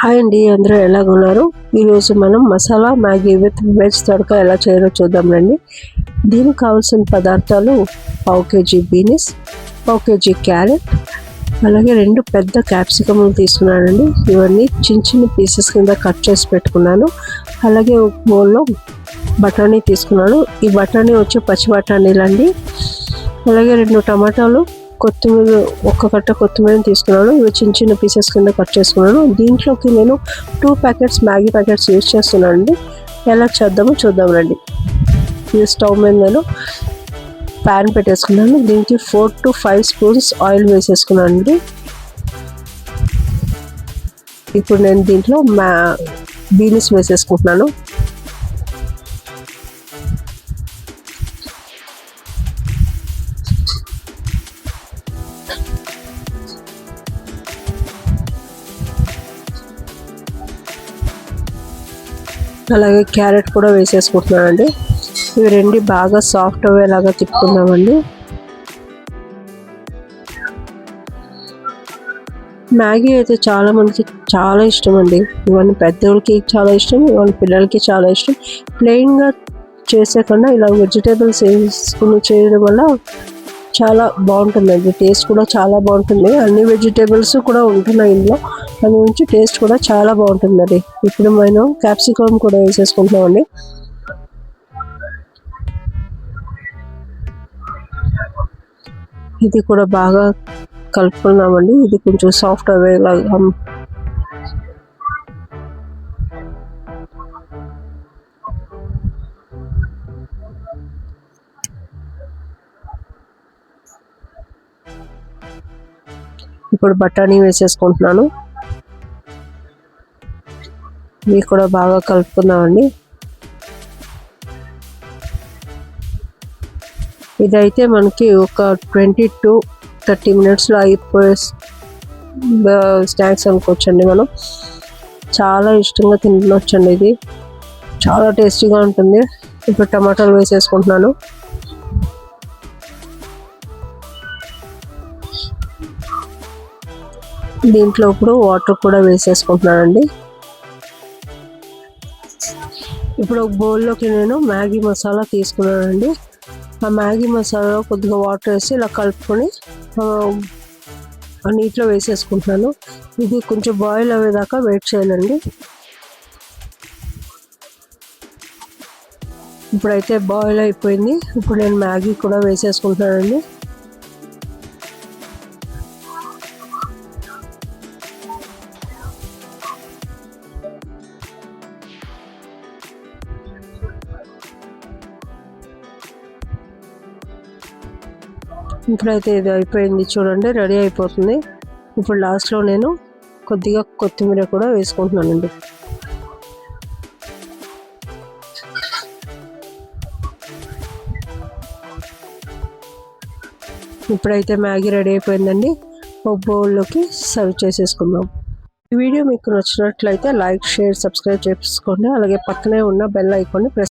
Hi అండి, అందరూ ఎలాగున్నారు? ఈరోజు మనం మసాలా మ్యాగీ విత్ వెజ్ తడక ఎలా చేయాలో చూద్దాం రండి. దీనికి కావాల్సిన పదార్థాలు పావు కేజీ బీన్స్, పావు కేజీ క్యారెట్, అలాగే 2 పెద్ద క్యాప్సికమ్లు తీసుకున్నానండి. ఇవన్నీ చిన్న చిన్న పీసెస్ కింద కట్ చేసి పెట్టుకున్నాను. అలాగే ఒక బౌల్లో బఠానీ తీసుకున్నాను. ఈ బఠానీ వచ్చి పచ్చి బఠానీలండి. అలాగే 2 టమాటాలు, కొత్తిమీర, ఒక్క కట్ట కొత్తిమీరని తీసుకున్నాను. ఇవి చిన్న చిన్న పీసెస్ కింద కట్ చేసుకున్నాను. దీంట్లోకి నేను 2 ప్యాకెట్స్ మ్యాగీ ప్యాకెట్స్ యూజ్ చేస్తున్నాను అండి. ఎలా చేద్దామో చూద్దాం రండి. ఈ స్టవ్ మీద నేను ప్యాన్ పెట్టేసుకున్నాను. దీనికి 4 to 5 స్పూన్స్ ఆయిల్ వేసేసుకున్నాను అండి. ఇప్పుడు నేను దీంట్లో బీన్స్ వేసేసుకుంటున్నాను. అలాగే క్యారెట్ కూడా వేసేసుకుంటున్నానండి. ఇవి 2 బాగా సాఫ్ట్ అయ్యేలాగా తిప్పుకుందామండి. మ్యాగీ అయితే చాలా మందికి చాలా ఇష్టం అండి. ఇవన్నీ పెద్దోళ్ళకి చాలా ఇష్టం, ఇవన్నీ పిల్లలకి చాలా ఇష్టం. ప్లెయిన్గా చేసే కన్నా ఇలా వెజిటేబుల్స్ వేసుకుని చేయడం వల్ల చాలా బాగుంటుందండి. టేస్ట్ కూడా చాలా బాగుంటుంది. అన్ని వెజిటేబుల్స్ కూడా ఉంటున్నాయి ఇందులో, దాని నుంచి టేస్ట్ కూడా చాలా బాగుంటుందండి. ఇప్పుడు మనం క్యాప్సికమ్ కూడా వేసేసుకుంటున్నామండి. ఇది కూడా బాగా కలుపుకున్నామండి. ఇది కొంచెం సాఫ్ట్ అయ్యేలాగా. ఇప్పుడు బఠానీ వేసేసుకుంటున్నాను. ఇవి కూడా బాగా కలుపుకుందామండి. ఇదైతే మనకి ఒక 20 to 30 మినిట్స్లో అయిపోయే స్నాక్స్ అనుకోవచ్చండి. మనం చాలా ఇష్టంగా తినొచ్చండి. ఇది చాలా టేస్టీగా ఉంటుంది. ఇప్పుడు టమాటాలు వేసేసుకుంటున్నాను. దీంట్లో ఇప్పుడు వాటర్ కూడా వేసేసుకుంటున్నానండి. ఇప్పుడు ఒక బౌల్లోకి నేను మ్యాగీ మసాలా తీసుకున్నానండి. ఆ మ్యాగీ మసాలా కొద్దిగా వాటర్ వేసి ఇలా కలుపుకొని నీటిలో వేసేసుకుంటున్నాను. ఇది కొంచెం బాయిల్ అయ్యేదాకా వెయిట్ చేయాలండి. ఇప్పుడైతే బాయిల్ అయిపోయింది. ఇప్పుడు నేను మ్యాగీ కూడా వేసేసుకుంటున్నానండి. ఇప్పుడైతే ఇది అయిపోయింది చూడండి, రెడీ అయిపోతుంది. ఇప్పుడు లాస్ట్లో నేను కొద్దిగా కొత్తిమీర కూడా వేసుకుంటున్నానండి. ఇప్పుడైతే మ్యాగీ రెడీ అయిపోయిందండి. ఒక బౌల్లోకి సర్వ్ చేసేసుకుందాం. ఈ వీడియో మీకు నచ్చినట్లయితే లైక్, షేర్, సబ్స్క్రైబ్ చేసుకోండి. అలాగే పక్కనే ఉన్న బెల్ ఐకాన్ని ప్రెస్